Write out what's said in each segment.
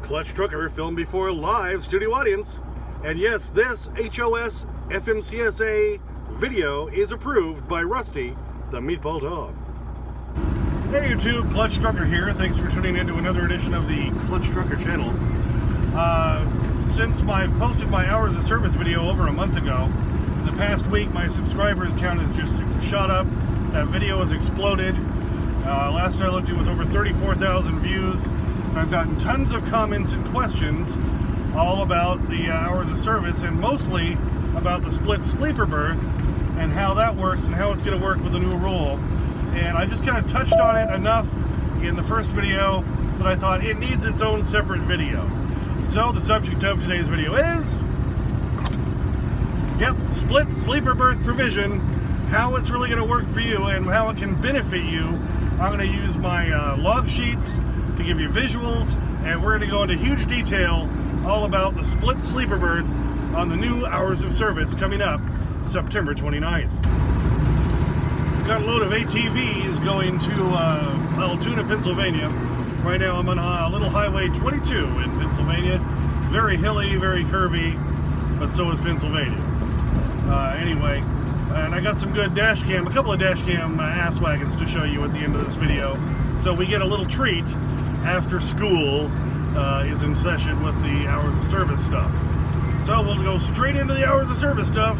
Clutch Trucker filmed before a live studio audience. And yes, this HOS FMCSA video is approved by Rusty, the Meatball Dog. Hey YouTube, Clutch Trucker here. Thanks for tuning in to another edition of the Clutch Trucker channel. Since I've posted my hours of service video over a month ago, in the past week my subscribers count has just shot up. That video has exploded. Last I looked, it was over 34,000 views. I've gotten tons of comments and questions all about the hours of service, and mostly about the split sleeper berth and how that works and how it's going to work with the new rule. And I just kind of touched on it enough in the first video that I thought it needs its own separate video. So the subject of today's video is, split sleeper berth provision, how it's really going to work for you and how it can benefit you. I'm going to use my log sheets to give you visuals, and we're going to go into huge detail all about the split sleeper berth on the new hours of service coming up September 29th. Got a load of ATVs going to Altoona, Pennsylvania. Right now I'm on little Highway 22 in Pennsylvania. Very hilly, very curvy, but so is Pennsylvania. Anyway, and I got some good dash cam, a couple of dash cam ass wagons to show you at the end of this video. So we get a little treat after school is in session with the hours of service stuff. So we'll go straight into the hours of service stuff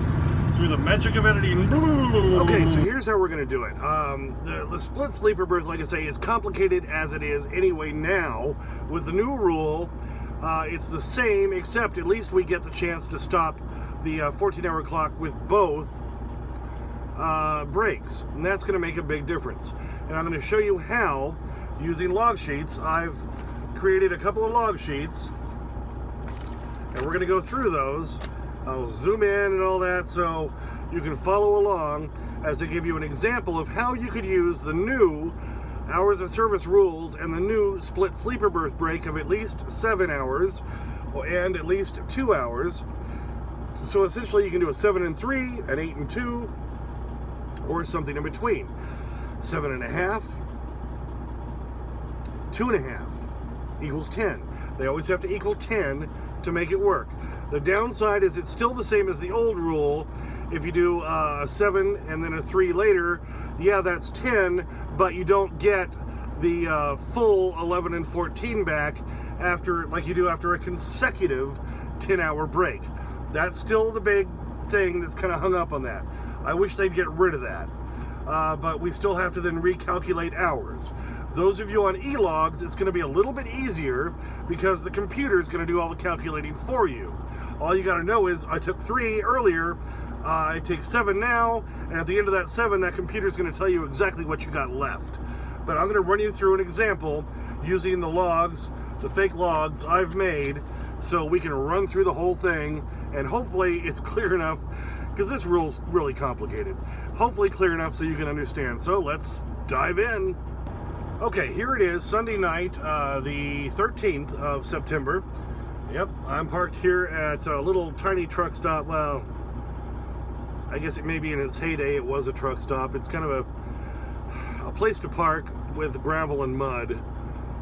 through the magic of editing. Okay, so here's how we're going to do it. The split sleeper berth, like I say, is complicated as it is anyway now. With the new rule, it's the same, except at least we get the chance to stop the 14-hour clock with both breaks, and that's going to make a big difference. And I'm going to show you how, using log sheets. I've created a couple of log sheets, and we're going to go through those. I'll zoom in and all that so you can follow along as I give you an example of how you could use the new hours of service rules and the new split sleeper berth break of at least 7 hours and at least 2 hours. So essentially you can do a 7 and 3, an 8 and 2, or something in between. 7.5, 2.5 equals 10. They always have to equal 10 to make it work. The downside is it's still the same as the old rule. If you do a 7 and then a 3 later, yeah, that's 10, but you don't get the full 11 and 14 back after, like you do after a consecutive 10-hour break. That's still the big thing that's kind of hung up on that. I wish they'd get rid of that. But we still have to then recalculate hours. Those of you on e-logs, it's going to be a little bit easier because the computer is going to do all the calculating for you. All you got to know is I took 3 earlier, I take 7 now, and at the end of that 7, that computer is going to tell you exactly what you got left. But I'm going to run you through an example using the logs, the fake logs I've made, so we can run through the whole thing, and hopefully it's clear enough, because this rule's really complicated. Hopefully clear enough so you can understand. So let's dive in. Okay, here it is, Sunday night, the 13th of September. Yep, I'm parked here at a little tiny truck stop. Well, I guess it may be in its heyday, it was a truck stop. It's kind of a place to park with gravel and mud.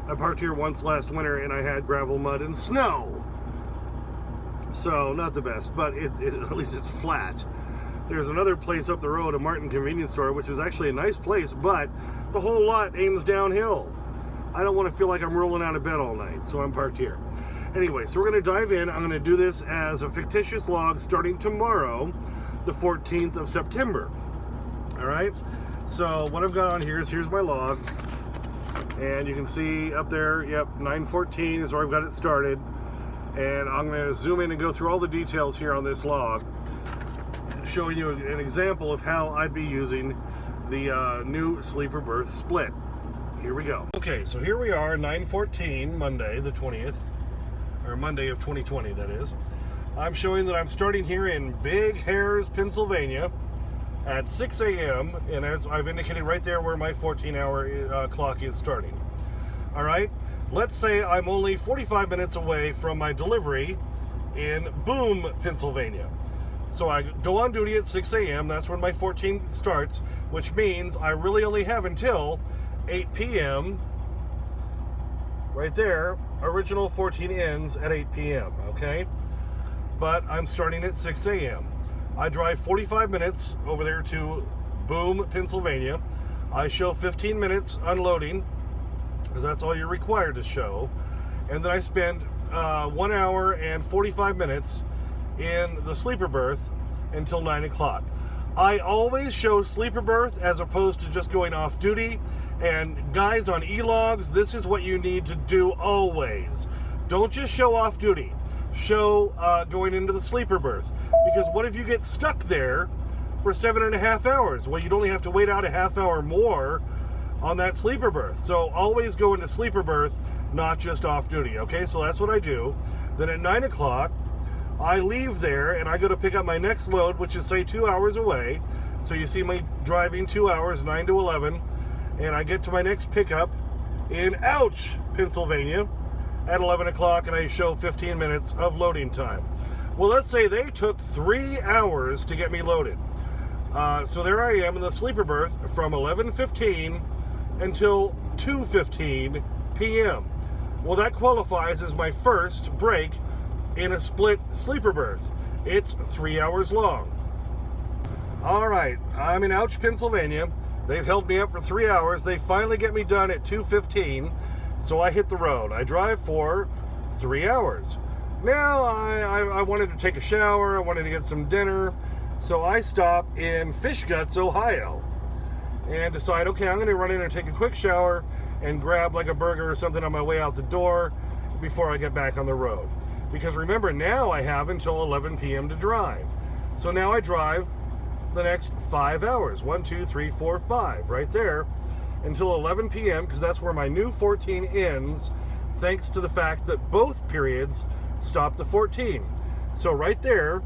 I parked here once last winter and I had gravel, mud, and snow. So, not the best, but at least it's flat. There's another place up the road, a Martin convenience store, which is actually a nice place, but the whole lot aims downhill. I don't want to feel like I'm rolling out of bed all night, so I'm parked here. Anyway, so we're going to dive in. I'm going to do this as a fictitious log starting tomorrow, the 14th of September. All right? So what I've got on here is, here's my log. And you can see up there, yep, 9:14 is where I've got it started. And I'm going to zoom in and go through all the details here on this log, showing you an example of how I'd be using the new sleeper berth split. Here we go. Okay, so here we are, 9:14, Monday the 20th, or Monday of 2020, that is. I'm showing that I'm starting here in Big Hares, Pennsylvania at 6 a.m., and as I've indicated right there where my 14-hour clock is starting. All right, let's say I'm only 45 minutes away from my delivery in Boom, Pennsylvania. So I go on duty at 6 a.m., that's when my 14 starts, which means I really only have until 8 p.m. right there, original 14 ends at 8 p.m., okay? But I'm starting at 6 a.m. I drive 45 minutes over there to Boom, Pennsylvania. I show 15 minutes unloading, because that's all you're required to show. And then I spend 1 hour and 45 minutes in the sleeper berth until 9 o'clock. I always show sleeper berth as opposed to just going off duty. And guys on e-logs, this is what you need to do always. Don't just show off duty. Show going into the sleeper berth. Because what if you get stuck there for 7.5 hours? Well, you'd only have to wait out a half hour more on that sleeper berth. So always go into sleeper berth, not just off duty. Okay, so that's what I do. Then at 9 o'clock, I leave there and I go to pick up my next load, which is, say, 2 hours away. So you see me driving 2 hours, 9 to 11. And I get to my next pickup in Pennsylvania at 11 o'clock, and I show 15 minutes of loading time. Well, let's say they took 3 hours to get me loaded. So there I am in the sleeper berth from 11:15 until 2:15 p.m. Well, that qualifies as my first break in a split sleeper berth. It's 3 hours long. All right, I'm in Pennsylvania. They've held me up for 3 hours. They finally get me done at 2:15, so I hit the road. I drive for 3 hours. Now, I wanted to take a shower. I wanted to get some dinner, so I stop in Fish Guts, Ohio, and decide, okay, I'm going to run in and take a quick shower and grab like a burger or something on my way out the door before I get back on the road. Because remember, now I have until 11 p.m. to drive. So now I drive the next 5 hours, 1, 2, 3, 4, 5, right there, until 11 p.m., because that's where my new 14 ends, thanks to the fact that both periods stop the 14. So right there,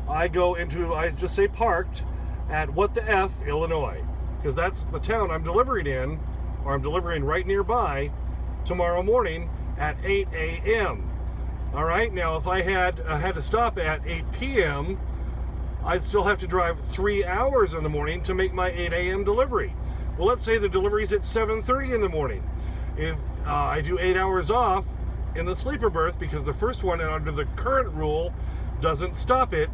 I just say parked at What the F, Illinois, because that's the town I'm delivering in, or I'm delivering right nearby, tomorrow morning at 8 a.m. All right, now if I had to stop at 8 p.m., I'd still have to drive 3 hours in the morning to make my 8 a.m. delivery. Well, let's say the delivery's at 7:30 in the morning. If I do 8 hours off in the sleeper berth, because the first one under the current rule doesn't stop it,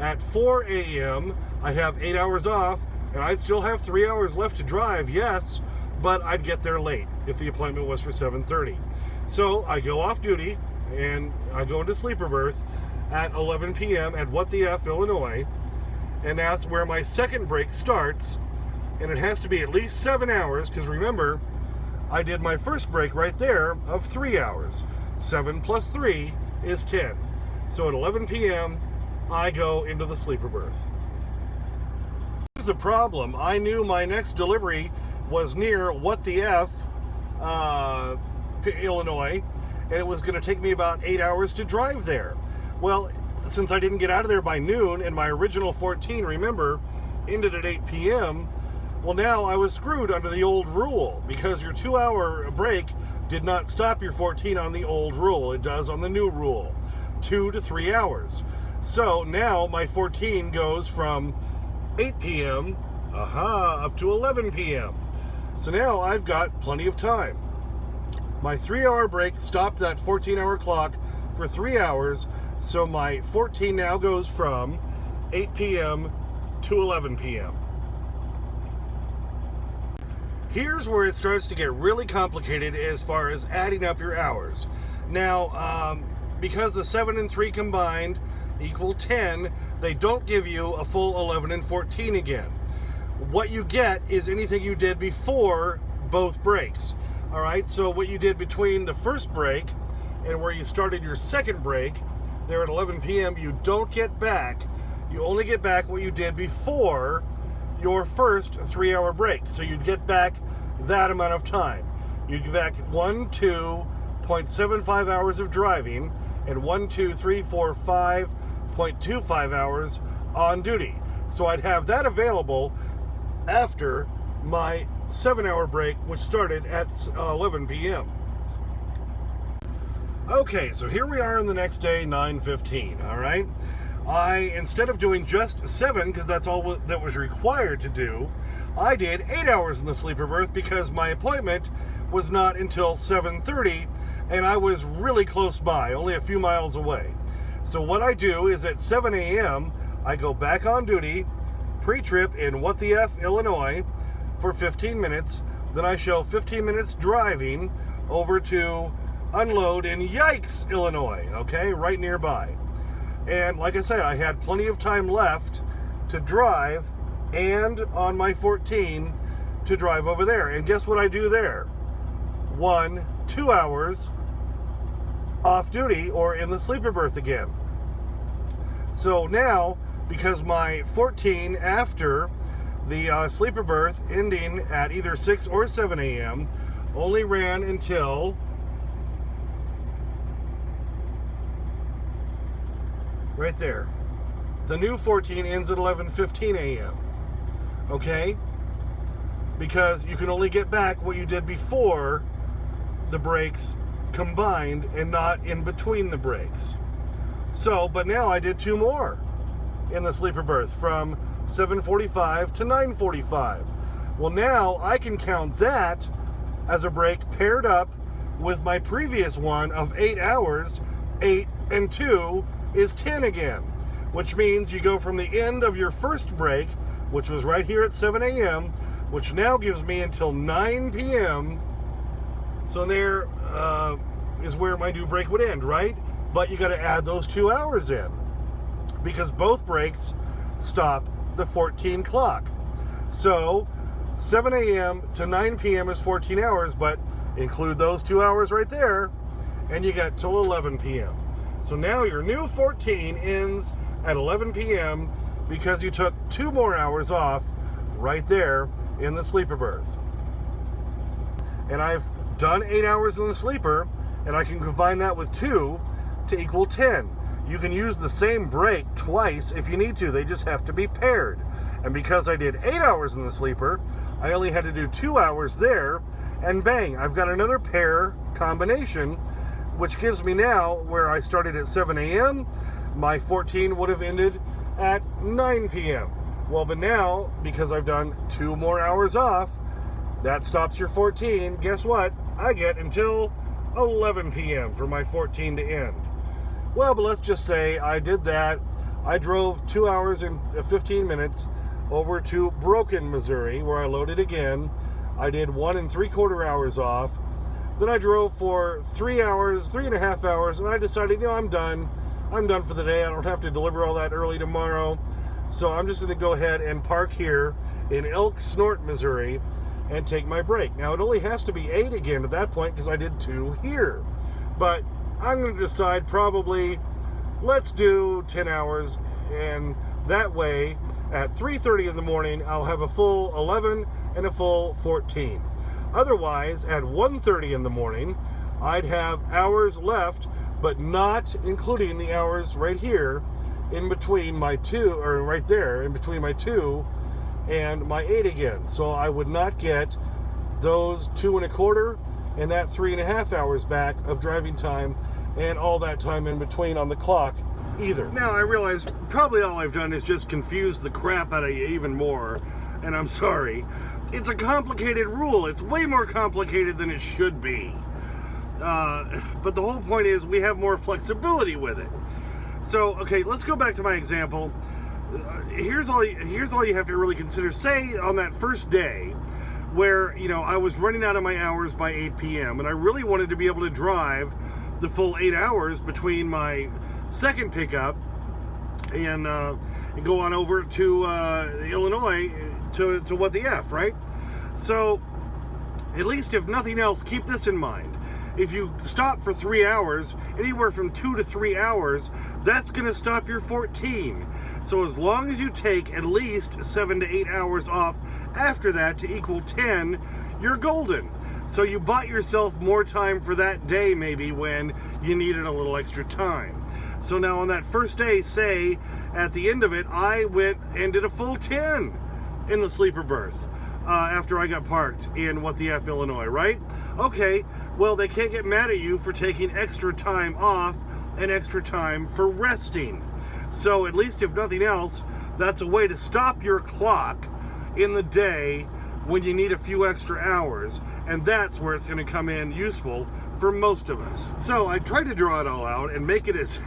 at 4 a.m., I'd have 8 hours off, and I'd still have 3 hours left to drive, yes, but I'd get there late if the appointment was for 7:30. So I go off duty, and I go into sleeper berth at 11 p.m. at What the F, Illinois, and that's where my second break starts, and it has to be at least 7 hours, because remember, I did my first break right there of 3 hours. 7 plus 3 is 10. So at 11 p.m., I go into the sleeper berth. Here's the problem. I knew my next delivery was near What the F, Illinois, and it was going to take me about 8 hours to drive there. Well, since I didn't get out of there by noon, and my original 14, remember, ended at 8 p.m., well, now I was screwed under the old rule, because your 2 hour break did not stop your 14 on the old rule. It does on the new rule, 2 to 3 hours. So now my 14 goes from 8 p.m., up to 11 p.m. So now I've got plenty of time. My 3 hour break stopped that 14 hour clock for 3 hours. So my 14 now goes from 8 p.m. to 11 p.m. Here's where it starts to get really complicated as far as adding up your hours. Now, because the 7 and 3 combined equal 10, they don't give you a full 11 and 14 again. What you get is anything you did before both breaks. All right, so what you did between the first break and where you started your second break, there at 11 p.m., you don't get back. You only get back what you did before your first 3 hour break. So you'd get back that amount of time. You'd get back 2.75 hours of driving and 5.25 hours on duty. So I'd have that available after my 7 hour break, which started at 11 p.m. Okay, so here we are on the next day, 9:15, all right? Instead of doing just 7, because that's all that was required to do, I did 8 hours in the sleeper berth because my appointment was not until 7:30, and I was really close by, only a few miles away. So what I do is at 7 a.m., I go back on duty, pre-trip in What the F, Illinois, for 15 minutes. Then I show 15 minutes driving over to unload in Yikes, Illinois, okay, right nearby. And like I said, I had plenty of time left to drive and on my 14 to drive over there. And guess what I do there? 2 hours off duty or in the sleeper berth again. So now, because my 14 after the sleeper berth ending at either 6 or 7 a.m. only ran until right there. The new 14 ends at 11:15 a.m. Okay? Because you can only get back what you did before the breaks combined and not in between the breaks. So, but now I did 2 more in the sleeper berth from 7:45 to 9:45. Well, now I can count that as a break paired up with my previous one of 8 hours. 8 and 2 is 10 again, which means you go from the end of your first break, which was right here at 7 a.m., which now gives me until 9 p.m. So there is where my new break would end, right? But you got to add those 2 hours in because both breaks stop the 14 clock. So 7 a.m. to 9 p.m. is 14 hours, but include those 2 hours right there, and you get till 11 p.m. So now your new 14 ends at 11 p.m. because you took 2 more hours off right there in the sleeper berth. And I've done 8 hours in the sleeper, and I can combine that with 2 to equal 10. You can use the same break twice if you need to. They just have to be paired. And because I did 8 hours in the sleeper, I only had to do 2 hours there, and bang, I've got another pair combination, which gives me now, where I started at 7 a.m., my 14 would have ended at 9 p.m. Well, but now, because I've done 2 more hours off, that stops your 14. Guess what? I get until 11 p.m. for my 14 to end. Well, but let's just say I did that. I drove 2 hours and 15 minutes over to Broken, Missouri, where I loaded again. I did 1 3/4 hours off. Then I drove for 3 hours, 3.5 hours, and I decided, I'm done. I'm done for the day. I don't have to deliver all that early tomorrow. So I'm just going to go ahead and park here in Elk Snort, Missouri, and take my break. Now, it only has to be 8 again at that point because I did 2 here. But I'm going to decide probably, let's do 10 hours, and that way, at 3:30 in the morning, I'll have a full 11 and a full 14. Otherwise, at 1:30 in the morning, I'd have hours left, but not including the hours right here in between my 2, or right there, in between my 2 and my 8 again. So I would not get those 2 1/4 and that 3.5 hours back of driving time and all that time in between on the clock either. Now, I realize probably all I've done is just confuse the crap out of you even more, and I'm sorry. It's a complicated rule. It's way more complicated than it should be. But the whole point is we have more flexibility with it. So, okay, let's go back to my example. Here's all you have to really consider. Say on that first day where, I was running out of my hours by 8 p.m. and I really wanted to be able to drive the full 8 hours between my second pickup and go on over to Illinois to What the F, right? So, at least if nothing else, keep this in mind. If you stop for 3 hours, anywhere from 2 to 3 hours, that's going to stop your 14. So as long as you take at least 7 to 8 hours off after that to equal 10, you're golden. So you bought yourself more time for that day maybe when you needed a little extra time. So now on that first day, say, at the end of it, I went and did a full 10 in the sleeper berth after I got parked in What the F, Illinois, right? Okay, well, they can't get mad at you for taking extra time off and extra time for resting. So at least if nothing else, that's a way to stop your clock in the day when you need a few extra hours, and that's where it's going to come in useful for most of us. So I tried to draw it all out and make it as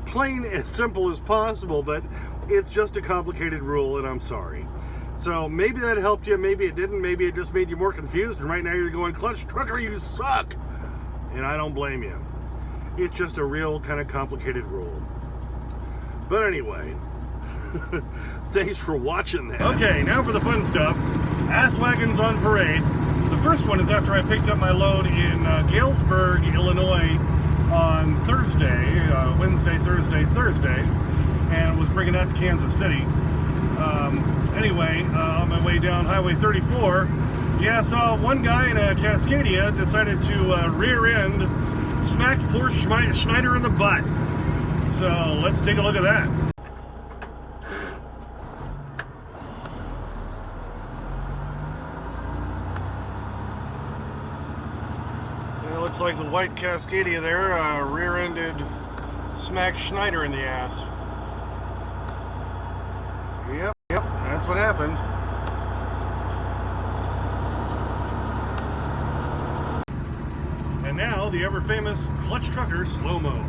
plain, as simple as possible, but it's just a complicated rule, and I'm sorry. So maybe that helped you, maybe it didn't, maybe it just made you more confused, and right now you're going, Clutch Trucker, you suck! And I don't blame you. It's just a real kind of complicated rule. But anyway, thanks for watching that. Okay, now for the fun stuff. Ass wagons on parade. The first one is after I picked up my load in Galesburg, Illinois on Thursday, Wednesday, Thursday, and was bringing that to Kansas City. Anyway, on my way down Highway 34, yeah, I saw one guy in a Cascadia decided to rear end, smacked poor Schneider in the butt. So let's take a look at that. It looks like the white Cascadia there rear-ended, smacked Schneider in the ass. Yep, that's what happened. And now the ever-famous Clutch Trucker slow-mo.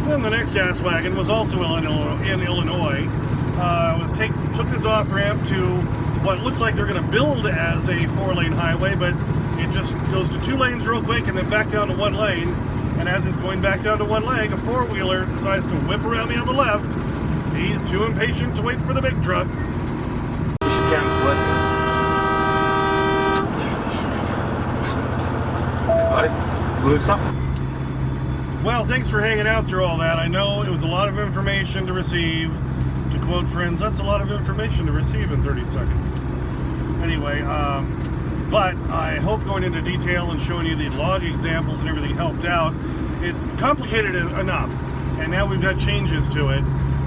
Then the next ass wagon was also in Illinois. Took this off ramp to what looks like they're going to build as a 4-lane highway, but it just goes to 2 lanes real quick and then back down to 1 lane. And as it's going back down to 1 lane, a 4-wheeler decides to whip around me on the left. He's too impatient to wait for the big truck. Well, thanks for hanging out through all that. I know it was a lot of information to receive. To quote friends, that's a lot of information to receive in 30 seconds. Anyway, but I hope going into detail and showing you the log examples and everything helped out. It's complicated enough, and now we've got changes to it,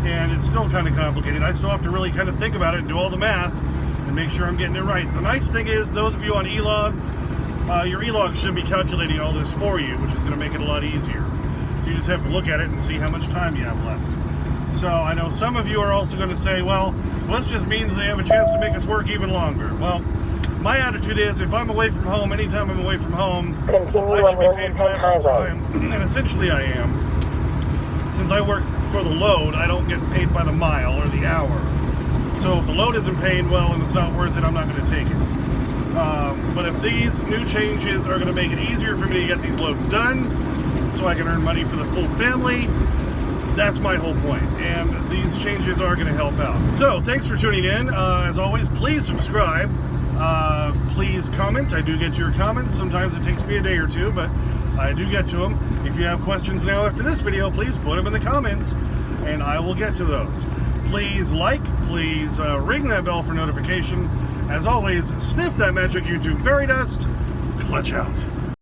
and it's still kind of complicated. I still have to really kind of think about it and do all the math and make sure I'm getting it right. The nice thing is, those of you on e-logs, your e-log should be calculating all this for you, which is going to make it a lot easier. So you just have to look at it and see how much time you have left. So I know some of you are also going to say, well, this just means they have a chance to make us work even longer. Well, my attitude is, if I'm away from home, anytime I'm away from home, continue I should be paid for that whole time. And essentially I am. Since I work for the load, I don't get paid by the mile or the hour. So if the load isn't paid, well, and it's not worth it, I'm not going to take it. But if these new changes are going to make it easier for me to get these loads done, so I can earn money for the full family, that's my whole point, and these changes are going to help out. So, thanks for tuning in. As always, please subscribe. Please comment. I do get to your comments. Sometimes it takes me a day or two, but I do get to them. If you have questions now after this video, please put them in the comments, and I will get to those. Please like, please ring that bell for notification. As always, sniff that magic YouTube fairy dust. Clutch out.